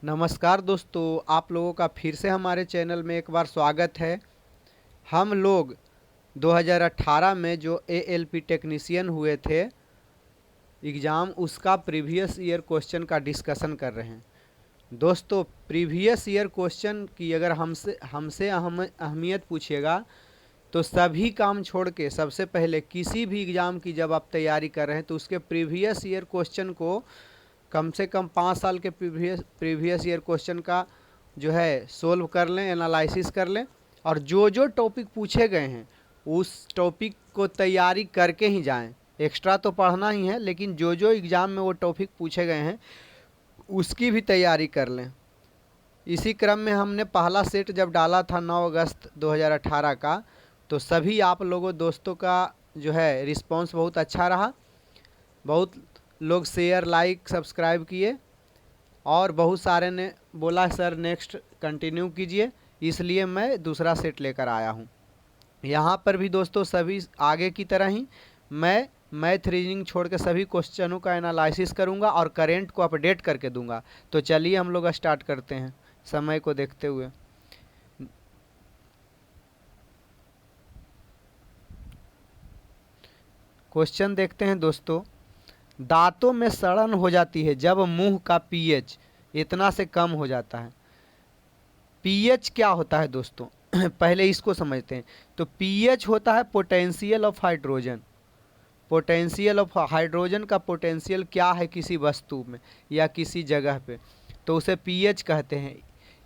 नमस्कार दोस्तों, आप लोगों का फिर से हमारे चैनल में एक बार स्वागत है। हम लोग 2018 में जो एएलपी टेक्नीशियन हुए थे एग्ज़ाम, उसका प्रीवियस ईयर क्वेश्चन का डिस्कशन कर रहे हैं। दोस्तों, प्रीवियस ईयर क्वेश्चन की अगर हमसे हमसे अहमियत पूछिएगा तो सभी काम छोड़ के सबसे पहले किसी भी एग्ज़ाम की जब आप तैयारी कर रहे हैं तो उसके प्रीवियस ईयर क्वेश्चन को कम से कम 5 साल के प्रीवियस ईयर क्वेश्चन का जो है सोल्व कर लें, एनालिसिस कर लें और जो जो टॉपिक पूछे गए हैं उस टॉपिक को तैयारी करके ही जाएं। एक्स्ट्रा तो पढ़ना ही है, लेकिन जो जो एग्ज़ाम में वो टॉपिक पूछे गए हैं उसकी भी तैयारी कर लें। इसी क्रम में हमने पहला सेट जब डाला था 9 अगस्त 2018 का, तो सभी आप लोगों दोस्तों का जो है रिस्पांस बहुत अच्छा रहा। बहुत लोग शेयर, लाइक, सब्सक्राइब किए और बहुत सारे ने बोला सर नेक्स्ट कंटिन्यू कीजिए, इसलिए मैं दूसरा सेट लेकर आया हूँ। यहाँ पर भी दोस्तों सभी आगे की तरह ही मैं मैथ रीजनिंग छोड़ के सभी क्वेश्चनों का एनालिसिस करूँगा और करेंट को अपडेट करके दूंगा। तो चलिए हम लोग स्टार्ट करते हैं समय को देखते हुए। क्वेश्चन देखते हैं दोस्तों। दांतों में सड़न हो जाती है जब मुंह का पीएच इतना से कम हो जाता है। पीएच क्या होता है दोस्तों? पहले इसको समझते हैं। तो पीएच होता है potential of hydrogen. Potential of hydrogen का पोटेंशियल क्या है किसी वस्तु में या किसी जगह पे, तो उसे पीएच कहते हैं।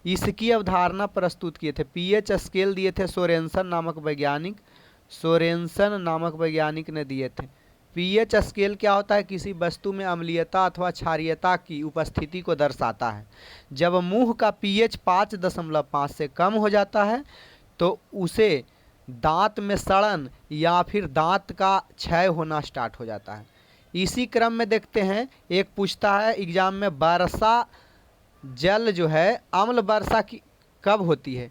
इसकी अवधारणा प्रस्तुत किए थे, पीएच स्केल दिए थे सोरेनसन नामक वैज्ञानिक ने दिए थे। पीएच स्केल क्या होता है? किसी वस्तु में अम्लीयता अथवा क्षारीयता की उपस्थिति को दर्शाता है। जब मुंह का पीएच 5.5 से कम हो जाता है तो उसे दांत में सड़न या फिर दांत का क्षय होना स्टार्ट हो जाता है। इसी क्रम में देखते हैं, एक पूछता है एग्जाम में, वर्षा जल जो है अम्ल वर्षा की कब होती है?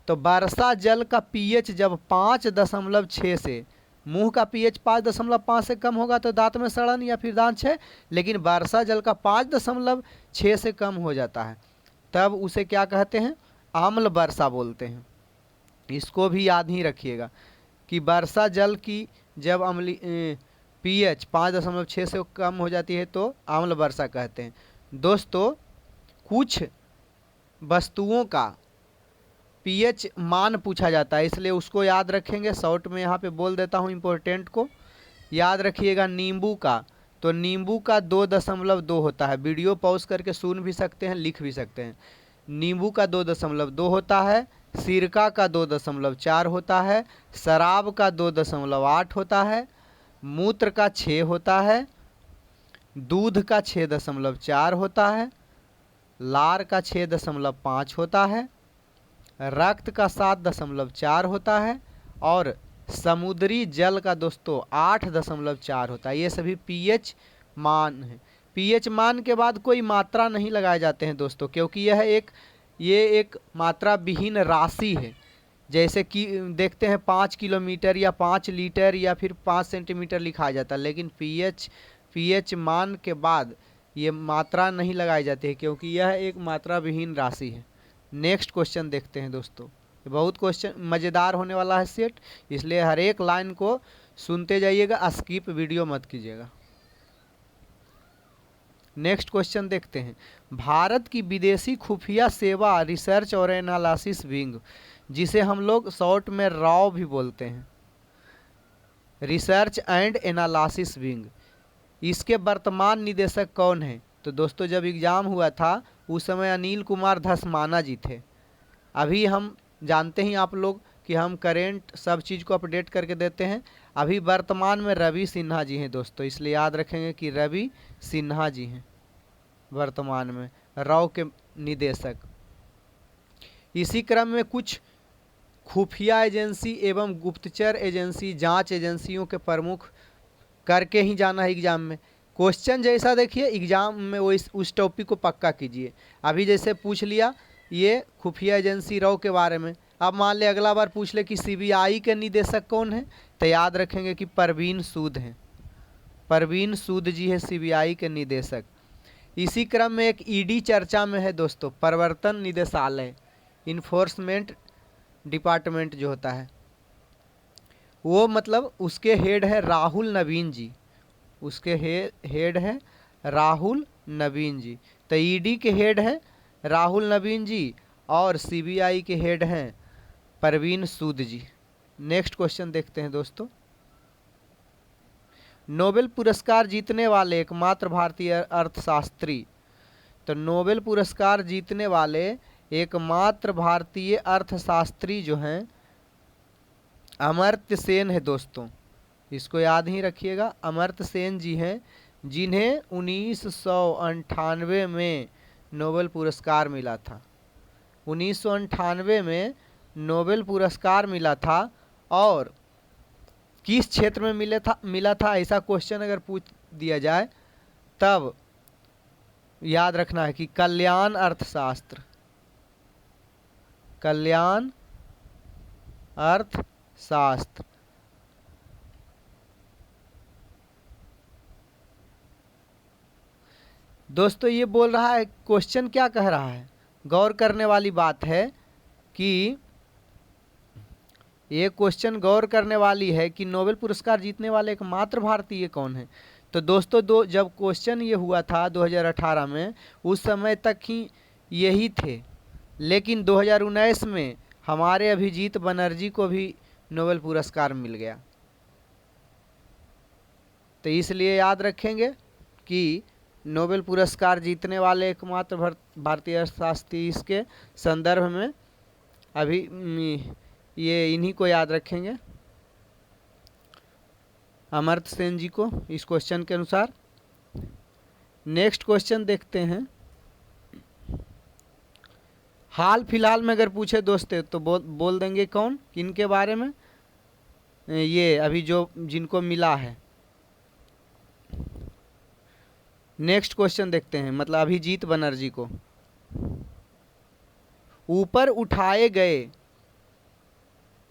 तो वर्षा जल का पीएच जब 5.6 से, मुंह का पीएच 5.5 से कम होगा तो दांत में सड़न या फिर दांत क्षय, लेकिन वर्षा जल का 5.6 से कम हो जाता है तब उसे क्या कहते हैं? अम्ल वर्षा बोलते हैं। इसको भी याद ही रखिएगा कि वर्षा जल की जब पीएच 5.6 से कम हो जाती है तो अम्ल वर्षा कहते हैं। दोस्तों, कुछ वस्तुओं का पीएच मान पूछा जाता है, इसलिए उसको याद रखेंगे। शॉर्ट में यहाँ पे बोल देता हूँ, इम्पोर्टेंट को याद रखिएगा। नींबू का, तो नींबू का 2.2 होता है। वीडियो पॉज करके सुन भी सकते हैं, लिख भी सकते हैं। नींबू का 2.2 होता है। सिरका का 2.4 होता है। शराब का 2.8 होता है। मूत्र का 6 होता है। दूध का 6.4 होता है। लार का 6.5 होता है। रक्त का 7.4 होता है और समुद्री जल का दोस्तों 8.4 होता है। ये सभी पीएच मान है। पीएच मान के बाद कोई मात्रा नहीं लगाए जाते हैं दोस्तों, क्योंकि ये एक मात्रा विहीन राशि है। जैसे कि देखते हैं 5 किलोमीटर या 5 लीटर या फिर 5 सेंटीमीटर लिखा जाता है, लेकिन पीएच मान के बाद ये मात्रा नहीं लगाई जाती है, क्योंकि यह एक मात्रा विहीन राशि है। नेक्स्ट क्वेश्चन देखते हैं दोस्तों। बहुत क्वेश्चन मज़ेदार होने वाला है सेट, इसलिए हर एक लाइन को सुनते जाइएगा, स्किप वीडियो मत कीजिएगा। नेक्स्ट क्वेश्चन देखते हैं। भारत की विदेशी खुफिया सेवा रिसर्च और एनालिसिस विंग, जिसे हम लोग शॉर्ट में रॉ भी बोलते हैं, रिसर्च एंड एनालिसिस विंग, इसके वर्तमान निदेशक कौन है? तो दोस्तों, जब एग्ज़ाम हुआ था उस समय अनिल कुमार धस्माना जी थे। अभी हम जानते हैं आप लोग कि हम करेंट सब चीज़ को अपडेट करके देते हैं। अभी वर्तमान में रवि सिन्हा जी हैं दोस्तों, इसलिए याद रखेंगे कि रवि सिन्हा जी हैं वर्तमान में रॉ के निदेशक। इसी क्रम में कुछ खुफिया एजेंसी एवं गुप्तचर एजेंसी, जांच एजेंसियों के प्रमुख करके ही जाना है एग्ज़ाम में। क्वेश्चन जैसा देखिए एग्ज़ाम में वो उस टॉपिक को पक्का कीजिए। अभी जैसे पूछ लिया ये खुफिया एजेंसी रॉ के बारे में, अब मान ले अगला बार पूछ ले कि सीबीआई के निदेशक कौन है, तो याद रखेंगे कि परवीन सूद हैं। परवीन सूद जी है सीबीआई के निदेशक। इसी क्रम में एक ईडी चर्चा में है दोस्तों, प्रवर्तन निदेशालय, इन्फोर्समेंट डिपार्टमेंट जो होता है वो, मतलब उसके हेड है राहुल नवीन जी, उसके हेड है राहुल नवीन जी। तो ईडी के हेड है राहुल नवीन जी और सीबीआई के हेड हैं परवीन सूद जी। नेक्स्ट क्वेश्चन देखते हैं दोस्तों। नोबेल पुरस्कार जीतने वाले एकमात्र भारतीय अर्थशास्त्री, तो नोबेल पुरस्कार जीतने वाले एकमात्र भारतीय अर्थशास्त्री जो हैं अमर्त्य सेन है दोस्तों, इसको याद ही रखिएगा। अमर्त्य सेन जी हैं जिन्हें 1998 में नोबेल पुरस्कार मिला था। 1998 में नोबेल पुरस्कार मिला था और किस क्षेत्र में मिला था ऐसा क्वेश्चन अगर पूछ दिया जाए तब याद रखना है कि कल्याण अर्थशास्त्र, कल्याण अर्थशास्त्र। दोस्तों ये बोल रहा है, क्वेश्चन क्या कह रहा है, गौर करने वाली बात है कि ये क्वेश्चन गौर करने वाली है कि नोबेल पुरस्कार जीतने वाले एकमात्र भारतीय कौन है। तो दोस्तों जब क्वेश्चन ये हुआ था 2018 में, उस समय तक ही यही थे, लेकिन 2019 में हमारे अभिजीत बनर्जी को भी नोबेल पुरस्कार मिल गया। तो इसलिए याद रखेंगे कि नोबेल पुरस्कार जीतने वाले एकमात्र भारतीय अर्थशास्त्री, इसके संदर्भ में अभी ये इन्हीं को याद रखेंगे, अमर्त्य सेन जी को, इस क्वेश्चन के अनुसार। नेक्स्ट क्वेश्चन देखते हैं। हाल फिलहाल में अगर पूछे दोस्तों तो बोल देंगे कौन, किनके बारे में, ये अभी जो जिनको मिला है। नेक्स्ट क्वेश्चन देखते हैं, मतलब अभिजीत बनर्जी को। ऊपर उठाए गए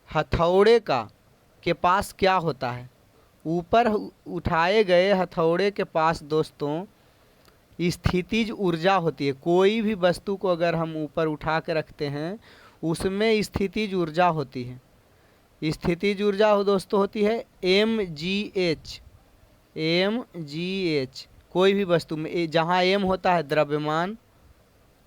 हथौड़े के पास क्या होता है। ऊपर उठाए गए हथौड़े के पास दोस्तों स्थितिज ऊर्जा होती है। कोई भी वस्तु को अगर हम ऊपर उठा के रखते हैं उसमें स्थितिज ऊर्जा होती है। स्थितिज ऊर्जा दोस्तों होती है mgh। कोई भी वस्तु में जहाँ m होता है द्रव्यमान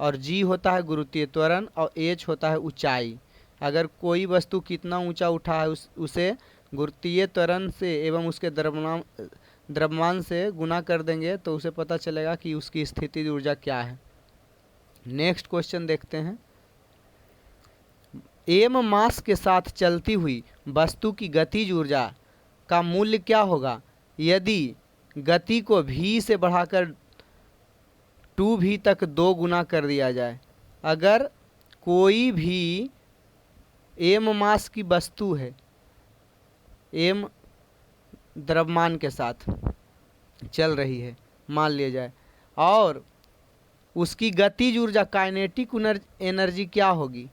और g होता है गुरुत्वीय त्वरण और h होता है ऊंचाई। अगर कोई वस्तु कितना ऊंचा उठा है उसे गुरुत्वीय त्वरण से एवं उसके द्रव्यमान से गुना कर देंगे तो उसे पता चलेगा कि उसकी स्थितिज ऊर्जा क्या है। नेक्स्ट क्वेश्चन देखते हैं। m मास के साथ चलती हुई वस्तु की गतिज ऊर्जा का मूल्य क्या होगा यदि गति को v से बढ़ाकर 2v तक 2 गुना कर दिया जाए। अगर कोई भी m मास की वस्तु है, m द्रव्यमान के साथ चल रही है मान लिया जाए, और उसकी गतिज ऊर्जा काइनेटिक एनर्जी क्या होगी,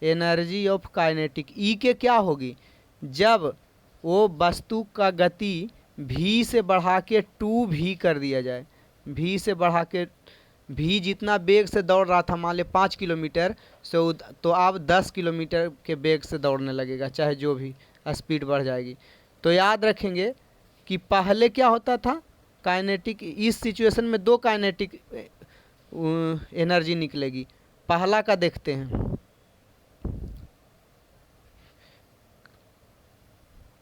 एनर्जी ऑफ काइनेटिक ई के क्या होगी, जब वो वस्तु का गति v से बढ़ा के 2v कर दिया जाए। v से बढ़ा के, v जितना वेग से दौड़ रहा था मान ले 5 किलोमीटर से, तो अब 10 किलोमीटर के वेग से दौड़ने लगेगा, चाहे जो भी स्पीड बढ़ जाएगी। तो याद रखेंगे कि पहले क्या होता था काइनेटिक, इस सिचुएशन में 2 काइनेटिक एनर्जी निकलेगी। पहला का देखते हैं,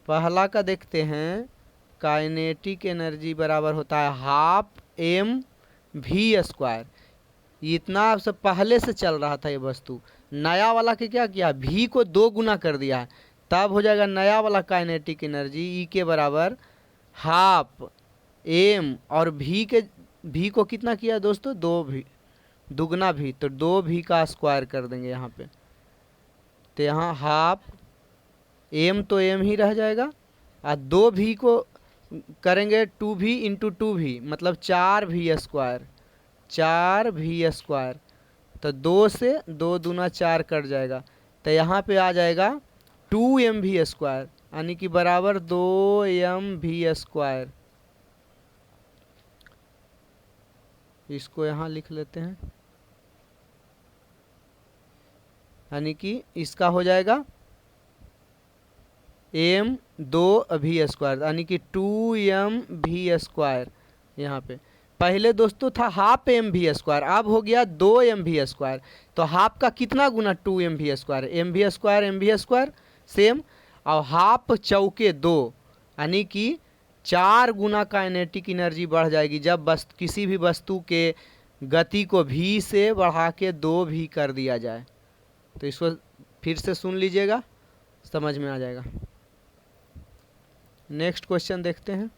पहला का देखते हैं। काइनेटिक एनर्जी बराबर होता है हाफ mv²। इतना सब पहले से चल रहा था ये वस्तु, नया वाला के क्या किया, v को 2 गुना कर दिया है, तब हो जाएगा नया वाला काइनेटिक एनर्जी E के बराबर हाफ m, और v को कितना किया दोस्तों, 2v, दुगना v, तो 2v का स्क्वायर कर देंगे यहाँ पे। तो यहाँ हाफ m तो m ही रह जाएगा, और 2v को करेंगे 2v इंटू 2v, मतलब 4v², 4v²। तो 2 से 2 दूना 4 कट जाएगा, तो यहाँ पे आ जाएगा 2mv², यानी कि बराबर 2mv²। इसको यहाँ लिख लेते हैं, यानी कि इसका हो जाएगा m2v², यानी कि 2mv²। यहाँ पे पहले दोस्तों था हाफ mv², अब हो गया 2mv²। तो हाफ का कितना गुना 2mv², mv² सेम, और हाफ चौके 2, यानी कि 4 गुना काइनेटिक एनर्जी बढ़ जाएगी जब किसी भी वस्तु के गति को v से बढ़ा के 2v कर दिया जाए। तो इसको फिर से सुन लीजिएगा, समझ में आ जाएगा। नेक्स्ट क्वेश्चन देखते हैं।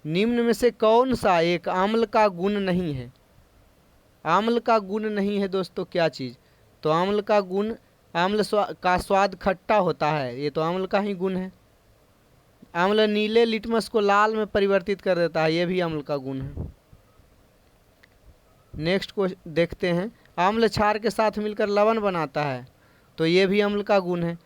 निम्न में से कौन सा एक आम्ल का गुण नहीं है? आम्ल का गुण नहीं है दोस्तों क्या चीज़? तो आम्ल का गुण, आम्ल का स्वाद खट्टा होता है, ये तो आम्ल का ही गुण है। आम्ल नीले लिटमस को लाल में परिवर्तित कर देता है, ये भी आम्ल का गुण है। नेक्स्ट को देखते हैं। आम्ल क्षार के साथ मिलकर लवण बनाता है, तो ये भी अम्ल का गुण है।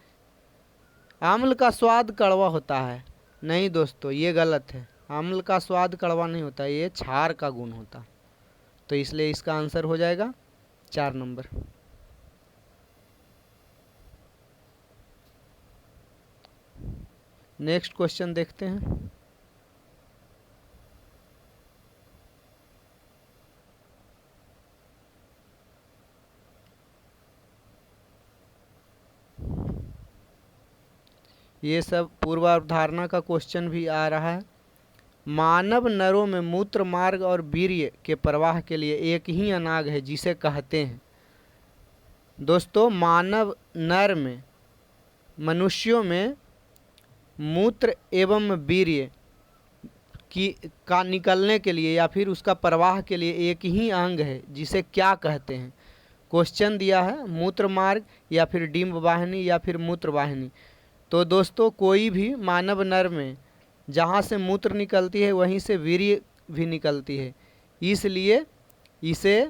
आम्ल का स्वाद कड़वा होता है, नहीं दोस्तों ये गलत है। आम्ल का स्वाद कड़वा नहीं होता, ये क्षार का गुण होता। तो इसलिए इसका आंसर हो जाएगा 4 नंबर। नेक्स्ट क्वेश्चन देखते हैं। ये सब पूर्वावधारणा का क्वेश्चन भी आ रहा है। मानव नरों में मूत्र मार्ग और वीर्य के प्रवाह के लिए एक ही अनाग है जिसे कहते हैं। दोस्तों मानव नर में, मनुष्यों में मूत्र एवं वीर्य का निकलने के लिए या फिर उसका प्रवाह के लिए एक ही अंग है जिसे क्या कहते हैं? क्वेश्चन दिया है मूत्र मार्ग या फिर डिंब वाहिनी या फिर मूत्र वाहिनी। तो दोस्तों कोई भी मानव नर में जहाँ से मूत्र निकलती है वहीं से वीर्य भी निकलती है, इसलिए इसे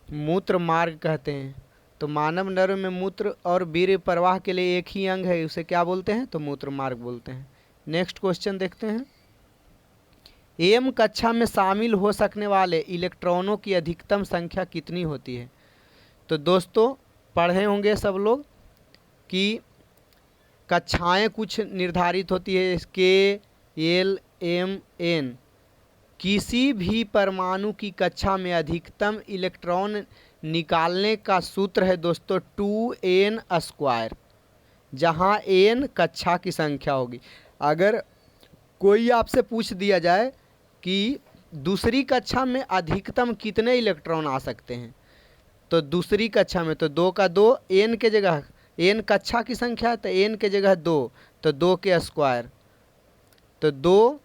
मूत्र मार्ग कहते हैं। तो मानव नर में मूत्र और वीर्य प्रवाह के लिए एक ही अंग है, उसे क्या बोलते हैं? तो मूत्र मार्ग बोलते हैं। नेक्स्ट क्वेश्चन देखते हैं। एम कक्षा में शामिल हो सकने वाले इलेक्ट्रॉनों की अधिकतम संख्या कितनी होती है? तो दोस्तों पढ़े होंगे सब लोग कि कक्षाएं कुछ निर्धारित होती है, के, एल, एम, एन। किसी भी परमाणु की कक्षा में अधिकतम इलेक्ट्रॉन निकालने का सूत्र है दोस्तों 2n², जहां n कक्षा की संख्या होगी। अगर कोई आपसे पूछ दिया जाए कि दूसरी कक्षा में अधिकतम कितने इलेक्ट्रॉन आ सकते हैं, तो दूसरी कक्षा में तो 2 का 2, n के जगह, n कक्षा की संख्या है तो n के जगह 2, तो 2 के स्क्वायर, तो 2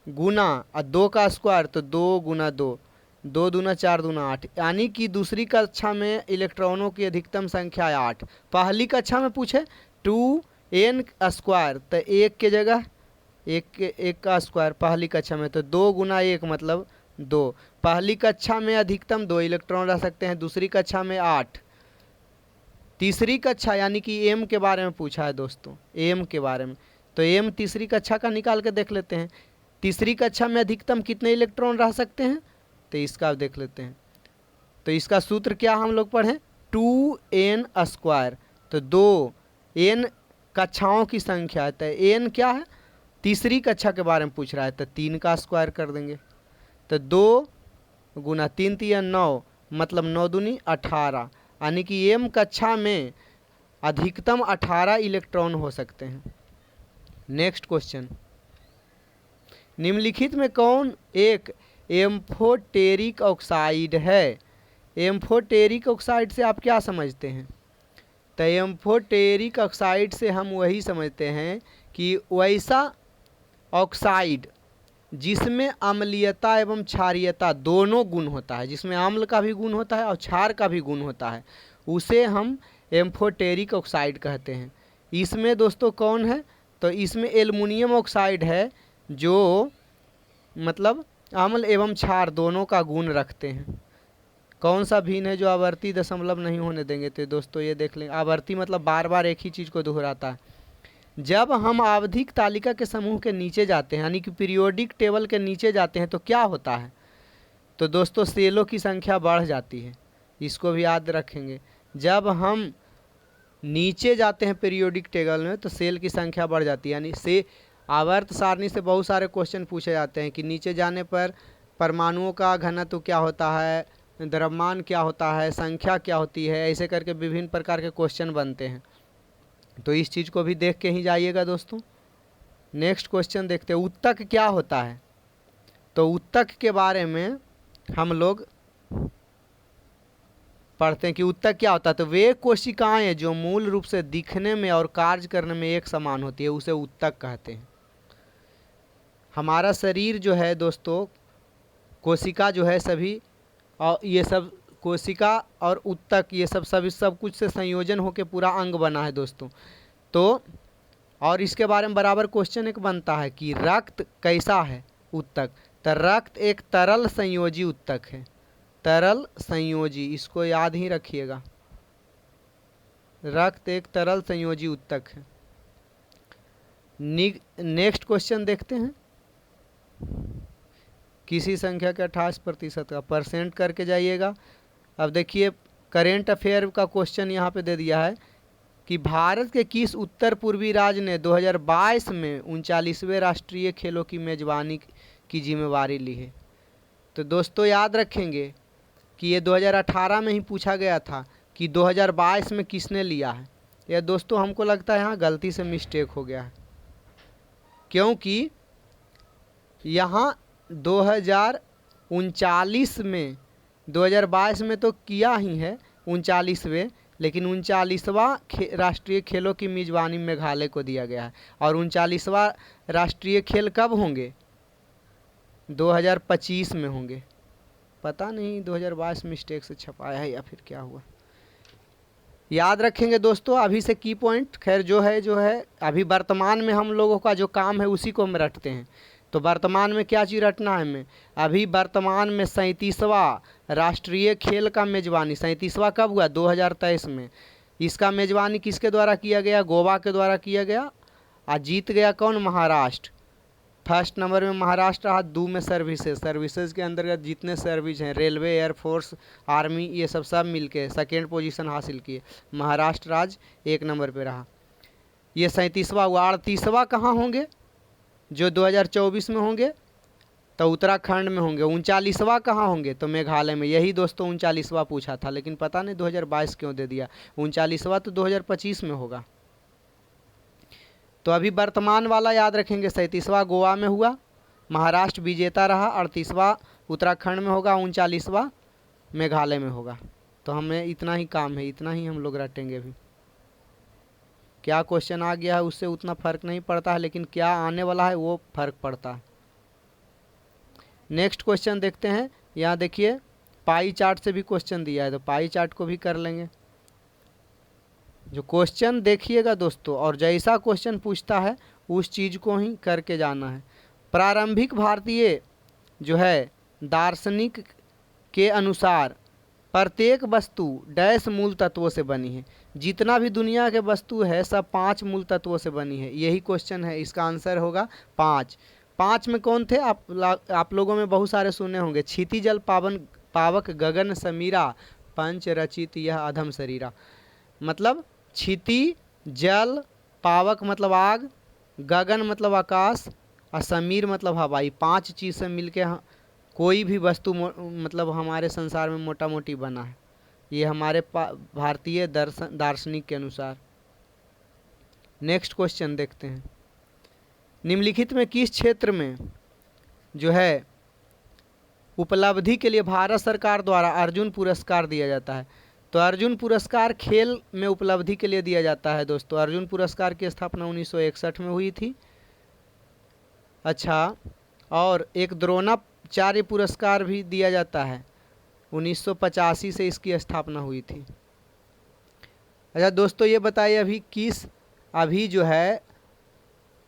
गुना 2 का स्क्वायर, तो 2 गुना 2, 2 दूना 4 दूना 8, यानी कि दूसरी कक्षा में इलेक्ट्रॉनों की अधिकतम संख्या है 8। पहली कक्षा में पूछे 2n², तो 1 के जगह 1 का स्क्वायर पहली कक्षा में, तो 2 गुना 1 मतलब 2। पहली कक्षा में अधिकतम 2 इलेक्ट्रॉन रह सकते हैं, दूसरी कक्षा में 8। तीसरी कक्षा यानी कि एम के बारे में पूछा है दोस्तों, एम के बारे में, तो एम तीसरी कक्षा का निकाल के देख लेते हैं। तीसरी कक्षा में अधिकतम कितने इलेक्ट्रॉन रह सकते हैं, तो इसका देख लेते हैं। तो इसका सूत्र क्या हम लोग पढ़ें? 2n², तो 2 n कक्षाओं की संख्या है, तो n क्या है? तीसरी कक्षा के बारे में पूछ रहा है, तो 3 का स्क्वायर कर देंगे, तो 2 गुना 3 3 9, मतलब 9 दूनी 18, यानी कि एम कक्षा में अधिकतम 18 इलेक्ट्रॉन हो सकते हैं। Next question. निम्नलिखित में कौन एक एम्फोटेरिक ऑक्साइड है? एम्फोटेरिक ऑक्साइड से आप क्या समझते हैं? तो एम्फोटेरिक ऑक्साइड से हम वही समझते हैं कि वैसा ऑक्साइड जिसमें अम्लीयता एवं क्षारीयता दोनों गुण होता है, जिसमें अम्ल का भी गुण होता है और क्षार का भी गुण होता है, उसे हम एम्फोटेरिक ऑक्साइड कहते हैं। इसमें दोस्तों कौन है? तो इसमें एल्युमिनियम ऑक्साइड है, जो मतलब अम्ल एवं क्षार दोनों का गुण रखते हैं। कौन सा भिन्न है जो आवर्ती दशमलव नहीं होने देंगे? तो दोस्तों ये देख लें, आवर्ती मतलब बार बार एक ही चीज़ को दोहराता है। जब हम आवधिक तालिका के समूह के नीचे जाते हैं यानी कि पीरियोडिक टेबल के नीचे जाते हैं तो क्या होता है? तो दोस्तों सेलों की संख्या बढ़ जाती है, इसको भी याद रखेंगे। जब हम नीचे जाते हैं पीरियोडिक टेबल में तो सेल की संख्या बढ़ जाती है, यानी से आवर्त सारणी से बहुत सारे क्वेश्चन पूछे जाते हैं कि नीचे जाने पर परमाणुओं का घनत्व क्या होता है, द्रव्यमान क्या होता है, संख्या क्या होती है, ऐसे करके विभिन्न प्रकार के क्वेश्चन बनते हैं। तो इस चीज़ को भी देख के ही जाइएगा दोस्तों। नेक्स्ट क्वेश्चन देखते हैं, ऊतक क्या होता है? तो ऊतक के बारे में हम लोग पढ़ते हैं कि ऊतक क्या होता है। तो वे कोशिकाएं जो मूल रूप से दिखने में और कार्य करने में एक समान होती है उसे ऊतक कहते हैं। हमारा शरीर जो है दोस्तों, कोशिका जो है सभी, और ये सब कोशिका और ऊतक ये सब कुछ से संयोजन होकर पूरा अंग बना है दोस्तों। तो और इसके बारे में बराबर क्वेश्चन एक बनता है कि रक्त कैसा है? ऊतक। तो रक्त एक तरल संयोजी ऊतक है, तरल संयोजी, इसको याद ही रखिएगा। रक्त एक तरल संयोजी ऊतक है। नेक्स्ट क्वेश्चन देखते हैं, किसी संख्या के 28% का परसेंट करके जाइएगा। अब देखिए करेंट अफेयर का क्वेश्चन यहाँ पे दे दिया है कि भारत के किस उत्तर पूर्वी राज्य ने 2022 में 39वें राष्ट्रीय खेलों की मेजबानी की जिम्मेवारी ली है? तो दोस्तों याद रखेंगे कि ये 2018 में ही पूछा गया था कि 2022 में किसने लिया है। यह दोस्तों हमको लगता है यहाँ गलती से मिस्टेक हो गया है, क्योंकि यहाँ 2039 में, 2022 में तो किया ही है 39वें, लेकिन 39वां राष्ट्रीय खेलों की मेजबानी मेघालय को दिया गया है। और 39वां राष्ट्रीय खेल कब होंगे? 2025 में होंगे। पता नहीं 2022 मिस्टेक से छपाया है या फिर क्या हुआ। याद रखेंगे दोस्तों अभी से की पॉइंट। खैर जो है अभी वर्तमान में हम लोगों का जो काम है उसी को हम रटते हैं। तो वर्तमान में क्या चीज़ रटना है हमें? अभी वर्तमान में 37वां राष्ट्रीय खेल का मेजबानी, 37वां कब हुआ? 2023 में। इसका मेजबानी किसके द्वारा किया गया? गोवा के द्वारा किया गया। और जीत गया कौन? महाराष्ट्र। फर्स्ट नंबर में महाराष्ट्र रहा। 2 में सर्विसेज के अंतर्गत जितने सर्विस हैं, रेलवे, एयरफोर्स, आर्मी, ये सब मिलके सेकेंड पोजीशन हासिल किए। महाराष्ट्र राज्य 1 नंबर पे रहा। ये 37वां हुआ। 38वां कहाँ होंगे? जो 2024 में होंगे तो उत्तराखंड में होंगे। 39वां कहाँ होंगे? तो मेघालय में। यही दोस्तों 39वां पूछा था, लेकिन पता नहीं 2022 क्यों दे दिया। 39वां तो 2025 में होगा। तो अभी वर्तमान वाला याद रखेंगे, 37वां गोवा में हुआ, महाराष्ट्र विजेता रहा। 38वां उत्तराखंड में होगा, 39वां मेघालय में होगा। तो हमें इतना ही काम है, इतना ही हम लोग रटेंगे। अभी क्या क्वेश्चन आ गया है उससे उतना फ़र्क नहीं पड़ता है, लेकिन क्या आने वाला है वो फ़र्क पड़ता है। नेक्स्ट क्वेश्चन देखते हैं। यहाँ देखिए पाई चार्ट से भी क्वेश्चन दिया है, तो पाई चार्ट को भी कर लेंगे। जो क्वेश्चन देखिएगा दोस्तों, और जैसा क्वेश्चन पूछता है उस चीज़ को ही करके जाना है। प्रारंभिक भारतीय जो है दार्शनिक के अनुसार प्रत्येक वस्तु डैश मूल तत्वों से बनी है। जितना भी दुनिया के वस्तु है सब 5 मूल तत्वों से बनी है। यही क्वेश्चन है, इसका आंसर होगा 5। 5 में कौन थे? आप लोगों में बहुत सारे सुने होंगे। क्षिति जल पावन पावक गगन समीरा पंच रचित यह अधम शरीरा। मतलब क्षिति जल, पावक मतलब आग, गगन मतलब आकाश, और समीर मतलब हवाई। 5 चीज़ से मिलके कोई भी वस्तु मतलब हमारे संसार में मोटा मोटी बना है। ये हमारे भारतीय दार्शनिक के अनुसार। नेक्स्ट क्वेश्चन देखते हैं। निम्नलिखित में किस क्षेत्र में जो है उपलब्धि के लिए भारत सरकार द्वारा अर्जुन पुरस्कार दिया जाता है? तो अर्जुन पुरस्कार खेल में उपलब्धि के लिए दिया जाता है दोस्तों। अर्जुन पुरस्कार की स्थापना 1961 में हुई थी। अच्छा, और एक द्रोणाचार्य पुरस्कार भी दिया जाता है, 1985 से इसकी स्थापना हुई थी। अच्छा दोस्तों ये बताइए अभी जो है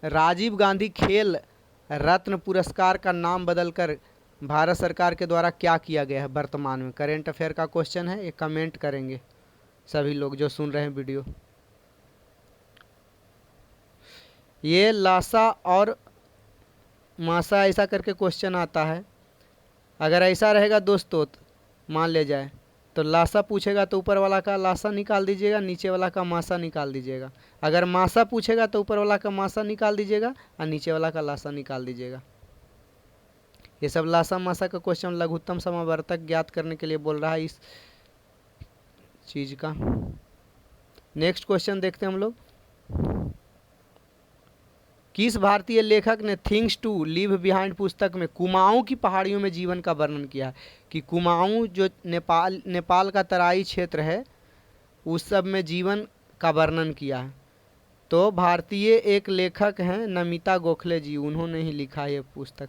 राजीव गांधी खेल रत्न पुरस्कार का नाम बदलकर भारत सरकार के द्वारा क्या किया गया है वर्तमान में? करेंट अफेयर का क्वेश्चन है, ये कमेंट करेंगे सभी लोग जो सुन रहे हैं वीडियो। ये लासा और मासा ऐसा करके क्वेश्चन आता है। अगर ऐसा रहेगा दोस्तों, मान ले जाए तो लासा पूछेगा तो ऊपर वाला का लासा निकाल दीजिएगा, नीचे वाला का मासा निकाल दीजिएगा। अगर मासा पूछेगा तो ऊपर वाला का मासा निकाल दीजिएगा और नीचे वाला का लासा निकाल दीजिएगा। ये सब लासा मासा का क्वेश्चन लघुत्तम समावर्तक ज्ञात करने के लिए बोल रहा है इस चीज का। नेक्स्ट क्वेश्चन देखते हैं हम लोग। किस भारतीय लेखक ने थिंग्स टू लीव बिहाइंड पुस्तक में कुमाऊं की पहाड़ियों में जीवन का वर्णन किया है? कि कुमाऊं जो नेपाल का तराई क्षेत्र है उस सब में जीवन का वर्णन किया है। तो भारतीय एक लेखक हैं नमिता गोखले जी, उन्होंने ही लिखा है ये पुस्तक।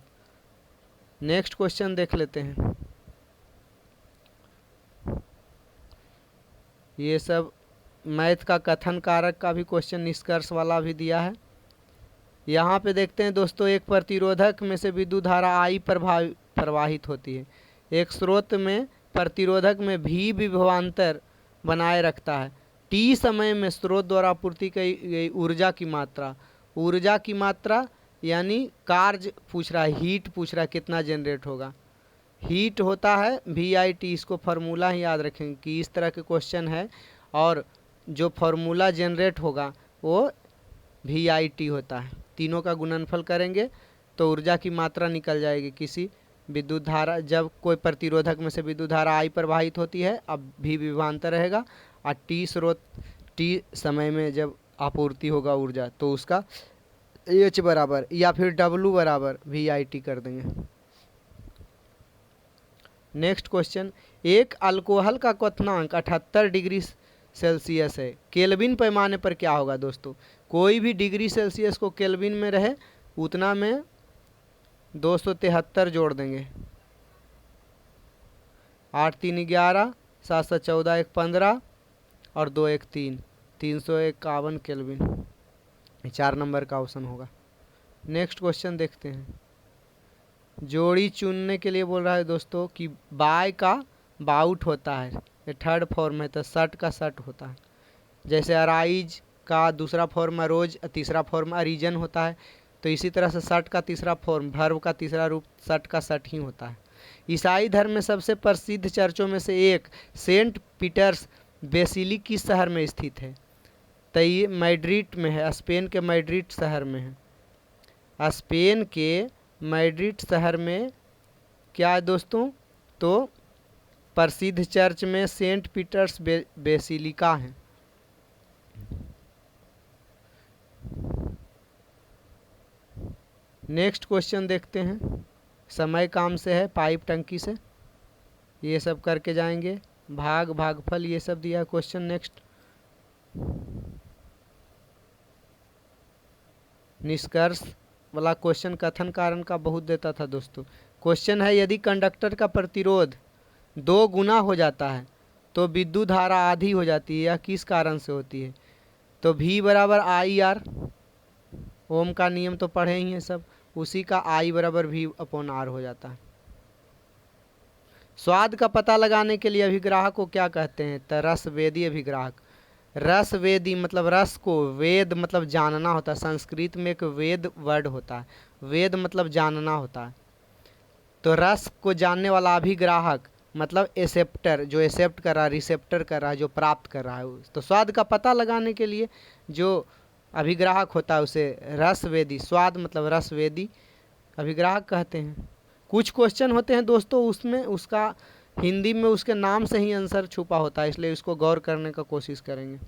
नेक्स्ट क्वेश्चन देख लेते हैं। ये सब मैथ का कथन कारक का भी क्वेश्चन निष्कर्ष वाला भी दिया है। यहाँ पे देखते हैं दोस्तों, एक प्रतिरोधक में से विद्युत धारा आई प्रवाहित होती है। एक स्रोत में प्रतिरोधक में भी विभवांतर बनाए रखता है। टी समय में स्रोत द्वारा आपूर्ति की गई ऊर्जा की मात्रा यानी कार्य पूछ रहा है, हीट पूछ रहा है कितना जनरेट होगा। हीट होता है VIT, इसको फार्मूला ही याद रखेंगे कि इस तरह के क्वेश्चन है और जो फार्मूला जनरेट होगा वो VIT होता है। तीनों का गुणनफल करेंगे तो ऊर्जा की मात्रा निकल जाएगी किसी विद्युत धारा। जब कोई प्रतिरोधक में से विद्युत धारा आई प्रवाहित होती है, अब भी विभवांतर रहेगा और टी समय में जब आपूर्ति होगा ऊर्जा तो उसका H बराबर या फिर W बराबर VIT कर देंगे। नेक्स्ट क्वेश्चन, एक अल्कोहल का क्वथनांक 78 डिग्री सेल्सियस है, केल्विन पैमाने पर क्या होगा? दोस्तों कोई भी डिग्री सेल्सियस को केल्विन में रहे उतना में 273 जोड़ देंगे। 8 3 11, 7 7 14, 1 15 और 2 1 3, 351 केल्विन। 4 नंबर का ऑप्शन होगा। नेक्स्ट क्वेश्चन देखते हैं। जोड़ी चुनने के लिए बोल रहा है दोस्तों कि बाय का बाउट होता है, ये थर्ड फॉर्म है तो शर्ट का शर्ट होता है। जैसे अराइज का दूसरा फॉर्म अरोज, तीसरा फॉर्म अरीजन होता है, तो इसी तरह से शर्ट का तीसरा फॉर्म वर्ब का तीसरा रूप शर्ट का शर्ट ही होता है। ईसाई धर्म में सबसे प्रसिद्ध चर्चों में से एक सेंट पीटर्स बेसिलिक किस शहर में स्थित है? तो ये मैड्रिड में है, स्पेन के मैड्रिड शहर में है। स्पेन के मैड्रिड शहर में क्या है दोस्तों? तो प्रसिद्ध चर्च में सेंट पीटर्स बेसिलिका है। नेक्स्ट क्वेश्चन देखते हैं। समय काम से है, पाइप टंकी से, ये सब करके जाएंगे। भागफल ये सब दिया क्वेश्चन। नेक्स्ट निष्कर्ष वाला क्वेश्चन कथन कारण का बहुत देता था दोस्तों। क्वेश्चन है, यदि कंडक्टर का प्रतिरोध 2 गुना हो जाता है तो विद्युत धारा आधी हो जाती है, यह किस कारण से होती है? तो V बराबर IR, ओम का नियम तो पढ़े ही हैं सब, उसी का I बराबर V/R हो जाता है। स्वाद का पता लगाने के लिए अभिग्राहक को क्या कहते हैं? तो रसवेदी अभिग्राहक। रसवेदी मतलब रस को, वेद मतलब जानना होता है। संस्कृत में एक वेद वर्ड होता है, वेद मतलब जानना होता है। तो रस को जानने वाला अभिग्राहक मतलब एक्सेप्टर, जो एक्सेप्ट कर रहा है, रिसेप्टर कर रहा है, जो प्राप्त कर रहा है। तो स्वाद का पता लगाने के लिए जो अभिग्राहक होता है उसे रसवेदी, स्वाद मतलब रसवेदी अभिग्राहक कहते हैं। कुछ क्वेश्चन होते हैं दोस्तों उसमें उसका हिंदी में उसके नाम से ही आंसर छुपा होता है, इसलिए इसको गौर करने का कोशिश करेंगे।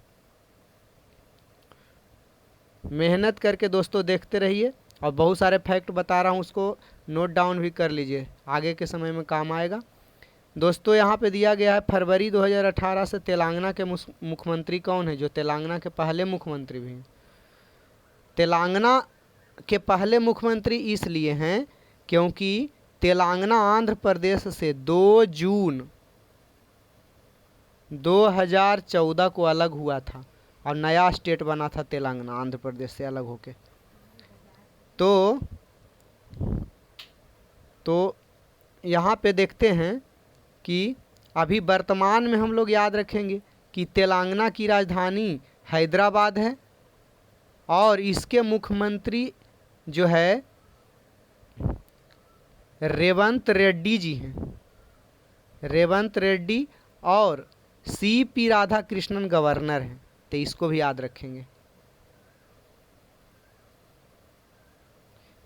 मेहनत करके दोस्तों देखते रहिए, और बहुत सारे फैक्ट बता रहा हूँ उसको नोट डाउन भी कर लीजिए, आगे के समय में काम आएगा। दोस्तों यहाँ पे दिया गया है फरवरी 2018 से तेलंगाना के मुख्यमंत्री कौन है? जो तेलंगाना के पहले मुख्यमंत्री भी हैं। तेलंगाना के पहले मुख्यमंत्री इसलिए हैं क्योंकि तेलंगाना आंध्र प्रदेश से 2 जून 2014 को अलग हुआ था और नया स्टेट बना था तेलंगाना, आंध्र प्रदेश से अलग होके। तो यहाँ पे देखते हैं कि अभी वर्तमान में हम लोग याद रखेंगे कि तेलंगाना की राजधानी हैदराबाद है और इसके मुख्यमंत्री जो है रेवंत रेड्डी जी हैं, रेवंत रेड्डी। और CP राधाकृष्णन गवर्नर हैं, तो इसको भी याद रखेंगे।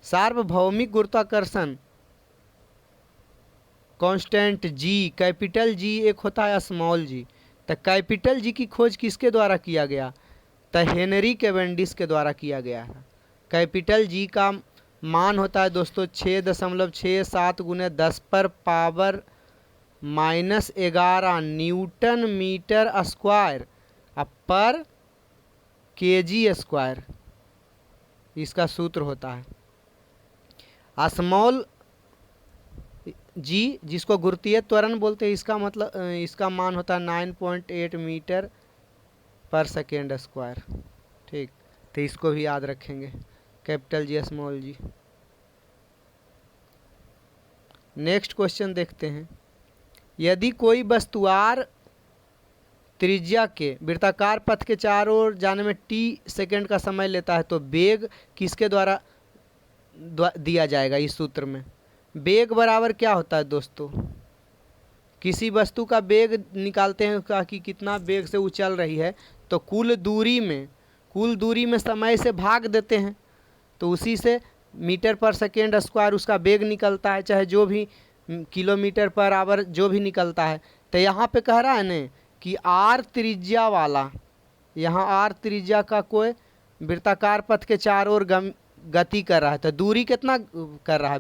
सार्वभौमिक गुरुत्वाकर्षण कांस्टेंट जी, कैपिटल जी एक होता है स्मॉल जी, तो कैपिटल जी की खोज किसके द्वारा किया गया? तो हेनरी कैवेंडिश के द्वारा किया गया है। कैपिटल जी का मान होता है दोस्तों 6.67 गुने 10 पर पावर -11 न्यूटन मीटर स्क्वायर पर केजी स्क्वायर, इसका सूत्र होता है। स्मॉल जी जिसको गुरुत्वीय त्वरण बोलते हैं, इसका मतलब इसका मान होता है 9.8 मीटर पर सेकेंड स्क्वायर। ठीक, तो इसको भी याद रखेंगे, कैपिटल जी स्मॉल जी। नेक्स्ट क्वेश्चन देखते हैं। यदि कोई वस्तु r त्रिज्या के वृत्ताकार पथ के चारों ओर जाने में t सेकेंड का समय लेता है, तो वेग किसके द्वारा दिया जाएगा? इस सूत्र में वेग बराबर क्या होता है दोस्तों? किसी वस्तु का वेग निकालते हैं कि कितना वेग से वो चल रही है, तो कुल दूरी में समय से भाग देते हैं, तो उसी से मीटर पर सेकेंड स्क्वायर उसका वेग निकलता है, चाहे जो भी किलोमीटर पर आवर जो भी निकलता है। तो यहाँ पे कह रहा है न कि r त्रिज्या वाला, यहाँ r त्रिज्या का कोई वृत्ताकार पथ के चारों ओर गति कर रहा है, तो दूरी कितना कर रहा है?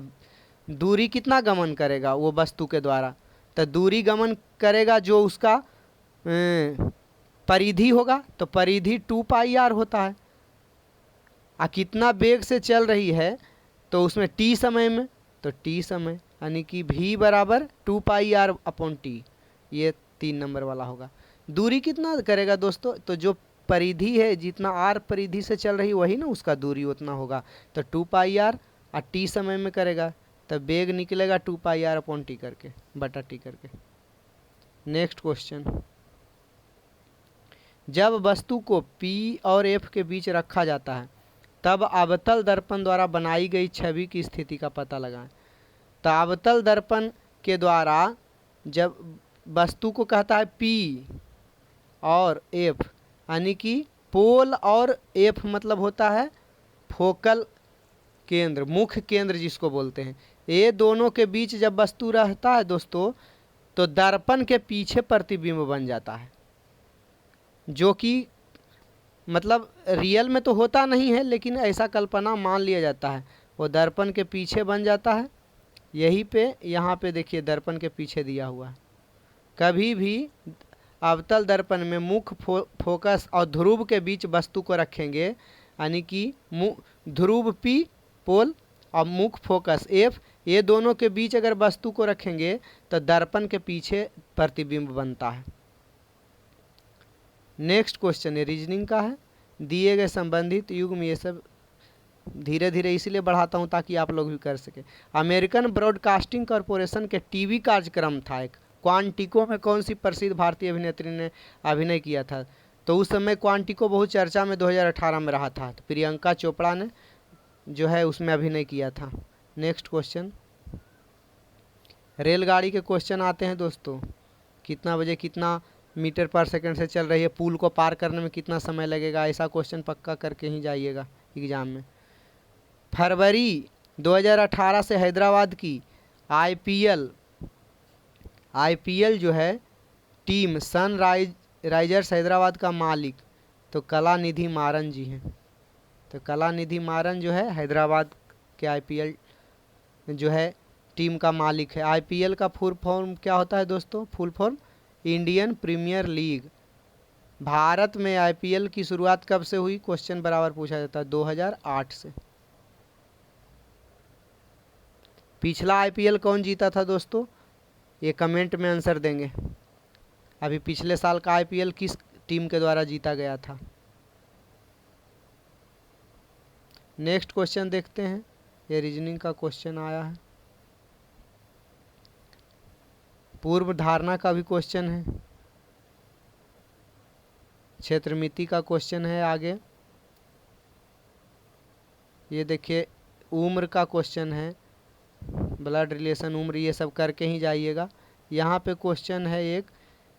दूरी कितना गमन करेगा वो वस्तु के द्वारा? तो दूरी गमन करेगा जो उसका परिधि होगा, तो परिधि 2πr होता है। कितना वेग से चल रही है तो उसमें t समय में, तो t समय यानी कि v बराबर 2πr/t, ये 3 नंबर वाला होगा। दूरी कितना करेगा दोस्तों? तो जो परिधि है, जितना r परिधि से चल रही वही ना उसका दूरी उतना होगा, तो 2πr और t समय में करेगा, तब वेग निकलेगा 2πr/t करके बटा t करके। Next question. जब वस्तु को P और F के बीच रखा जाता है तब अवतल दर्पण द्वारा बनाई गई छवि की स्थिति का पता लगाएं। तो अवतल दर्पण के द्वारा जब वस्तु को कहता है P और F, यानी कि पोल और F मतलब होता है फोकल केंद्र, मुख्य केंद्र जिसको बोलते हैं। ये दोनों के बीच जब वस्तु रहता है दोस्तों, तो दर्पण के पीछे प्रतिबिंब बन जाता है, जो कि मतलब रियल में तो होता नहीं है, लेकिन ऐसा कल्पना मान लिया जाता है, वो दर्पण के पीछे बन जाता है। यही पे यहाँ पे देखिए दर्पण के पीछे दिया हुआ है। कभी भी अवतल दर्पण में मुख्य फोकस और ध्रुव के बीच वस्तु को रखेंगे, यानी कि ध्रुव P पोल और मुख्य फोकस F, ये दोनों के बीच अगर वस्तु को रखेंगे तो दर्पण के पीछे प्रतिबिंब बनता है। नेक्स्ट क्वेश्चन है रीजनिंग का है। दिए गए संबंधित युग्म, ये सब धीरे धीरे इसलिए बढ़ाता हूँ ताकि आप लोग भी कर सके। अमेरिकन ब्रॉडकास्टिंग कॉरपोरेशन के टीवी कार्यक्रम था एक, क्वांटिको में कौन सी प्रसिद्ध भारतीय अभिनेत्री ने अभिनय किया था? तो उस समय क्वांटिको बहुत चर्चा में 2018 में रहा था, तो प्रियंका चोपड़ा ने जो है उसमें अभिनय किया था। Next question. रेलगाड़ी के क्वेश्चन आते हैं दोस्तों। कितना बजे कितना मीटर पर सेकंड से चल रही है, पुल को पार करने में कितना समय लगेगा, ऐसा क्वेश्चन पक्का करके ही जाइएगा एग्ज़ाम में। फरवरी 2018 से हैदराबाद की आईपीएल जो है टीम सनराइजर्स हैदराबाद का मालिक तो कलानिधि मारन जी हैं। तो कलानिधि मारन जो है हैदराबाद के आईपीएल जो है टीम का मालिक है। आईपीएल का फुल फॉर्म क्या होता है दोस्तों? Full form Indian Premier League. भारत में आईपीएल की शुरुआत कब से हुई? क्वेश्चन बराबर पूछा जाता है 2008 से। पिछला आईपीएल कौन जीता था दोस्तों? ये कमेंट में आंसर देंगे। अभी पिछले साल का आईपीएल किस टीम के द्वारा जीता गया था? नेक्स्ट क्वेश्चन देखते हैं। ये रीजनिंग का क्वेश्चन आया है। पूर्व धारणा का भी क्वेश्चन है। क्षेत्रमिति का क्वेश्चन है आगे। ये देखिए उम्र का क्वेश्चन है, ब्लड रिलेशन, उम्र, ये सब करके ही जाइएगा। यहाँ पे क्वेश्चन है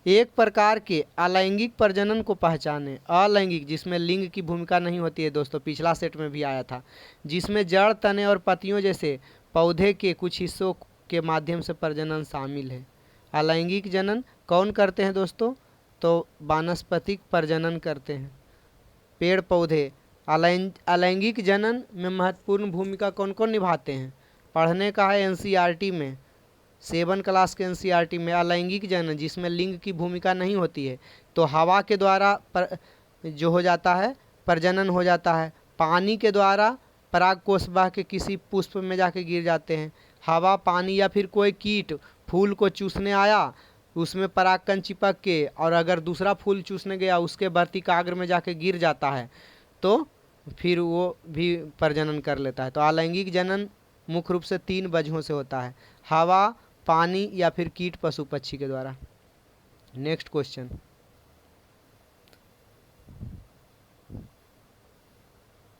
एक प्रकार के अलैंगिक प्रजनन को पहचाने। अलैंगिक जिसमें लिंग की भूमिका नहीं होती है दोस्तों, पिछला सेट में भी आया था, जिसमें जड़, तने और पत्तियों जैसे पौधे के कुछ हिस्सों के माध्यम से प्रजनन शामिल है। अलैंगिक जनन कौन करते हैं दोस्तों? तो वानस्पतिक प्रजनन करते हैं, पेड़ पौधे। अलैंगिक जनन में महत्वपूर्ण भूमिका कौन कौन निभाते हैं? पढ़ने का है एनसीईआरटी में, 7 क्लास के एनसीईआरटी में। अलैंगिक जनन जिसमें लिंग की भूमिका नहीं होती है, तो हवा के द्वारा जो हो जाता है प्रजनन हो जाता है। पानी के द्वारा पराग कोष बह के किसी पुष्प में जाके गिर जाते हैं। हवा, पानी या फिर कोई कीट फूल को चूसने आया, उसमें परागकण चिपक के, और अगर दूसरा फूल चूसने गया उसके वर्तिकाग्र में जाके गिर जाता है, तो फिर वो भी प्रजनन कर लेता है। तो अलैंगिक जनन मुख्य रूप से 3 वजहों से होता है, हवा, पानी या फिर कीट, पशु पक्षी के द्वारा। नेक्स्ट क्वेश्चन,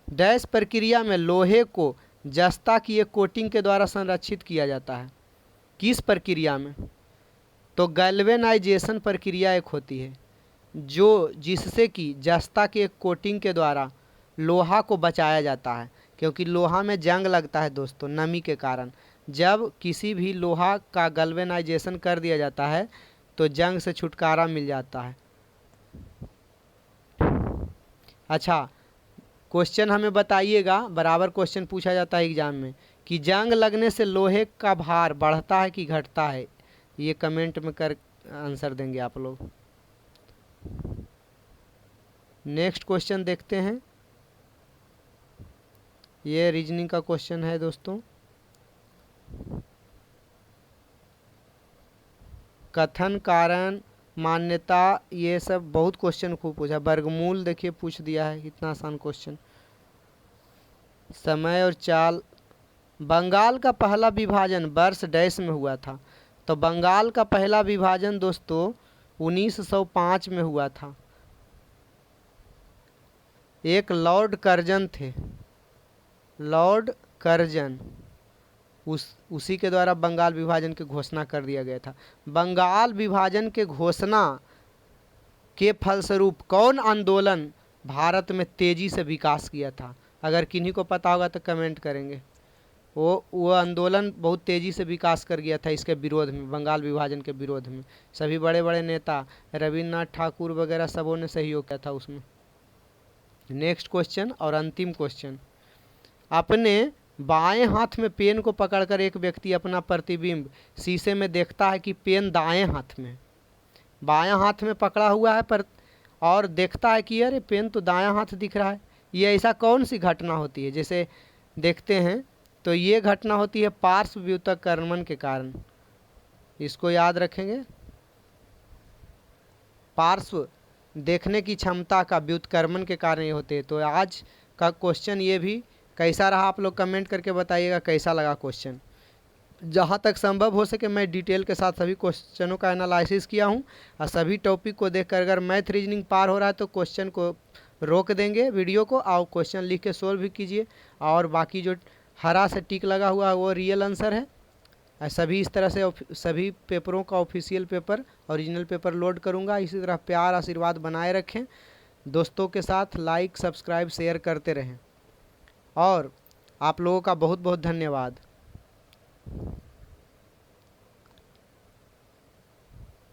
डैश प्रक्रिया में लोहे को जस्ता की एक कोटिंग के द्वारा संरक्षित किया जाता है। किस प्रक्रिया में? तो गैल्वेनाइजेशन प्रक्रिया एक होती है जिससे कि जस्ता के एक कोटिंग के द्वारा लोहा को बचाया जाता है, क्योंकि लोहा में जंग लगता है दोस्तों नमी के कारण। जब किसी भी लोहा का गैल्वेनाइजेशन कर दिया जाता है तो जंग से छुटकारा मिल जाता है। अच्छा, क्वेश्चन हमें बताइएगा, बराबर क्वेश्चन पूछा जाता है एग्जाम में, कि जंग लगने से लोहे का भार बढ़ता है कि घटता है? ये कमेंट में कर आंसर देंगे आप लोग। नेक्स्ट क्वेश्चन देखते हैं, ये रीजनिंग का क्वेश्चन है दोस्तों। कथन, कारण, मान्यता, ये सब बहुत क्वेश्चन खूब पूछा। वर्गमूल देखिए पूछ दिया है, कितना आसान क्वेश्चन। समय और चाल, बंगाल का पहला विभाजन वर्ष डैश में हुआ था? तो बंगाल का पहला विभाजन दोस्तों 1905 में हुआ था। एक लॉर्ड कर्जन थे, लॉर्ड कर्जन, उसी के द्वारा बंगाल विभाजन की घोषणा कर दिया गया था। बंगाल विभाजन के घोषणा के फलस्वरूप कौन आंदोलन भारत में तेजी से विकास किया था? अगर किन्हीं को पता होगा तो कमेंट करेंगे। वो आंदोलन बहुत तेज़ी से विकास कर गया था इसके विरोध में, बंगाल विभाजन के विरोध में। सभी बड़े बड़े नेता, रविन्द्रनाथ ठाकुर वगैरह सबों ने सहयोग किया था उसमें। नेक्स्ट क्वेश्चन और अंतिम क्वेश्चन, अपने बाएं हाथ में पेन को पकड़कर एक व्यक्ति अपना प्रतिबिंब शीशे में देखता है कि पेन दाएं हाथ में, बायां हाथ में पकड़ा हुआ है पर, और देखता है कि अरे पेन तो दायां हाथ दिख रहा है। ये ऐसा कौन सी घटना होती है? जैसे देखते हैं तो ये घटना होती है पार्श्व व्युत्क्रमण के कारण। इसको याद रखेंगे, पार्श्व देखने की क्षमता का व्युत्क्रमण के कारण ये होते हैं। तो आज का क्वेश्चन ये भी कैसा रहा आप लोग कमेंट करके बताइएगा कैसा लगा क्वेश्चन। जहाँ तक संभव हो सके मैं डिटेल के साथ सभी क्वेश्चनों का एनालिसिस किया हूँ, और सभी टॉपिक को देखकर अगर मैथ रीजनिंग पार हो रहा है तो क्वेश्चन को रोक देंगे वीडियो को, और क्वेश्चन लिख के सोल्व भी कीजिए। और बाकी जो हरा से टिक लगा हुआ है वो रियल आंसर है। सभी इस तरह से सभी पेपरों का official paper, original paper load करूँगा। इसी तरह प्यार आशीर्वाद बनाए रखें, दोस्तों के साथ लाइक सब्सक्राइब शेयर करते रहें, और आप लोगों का बहुत बहुत धन्यवाद।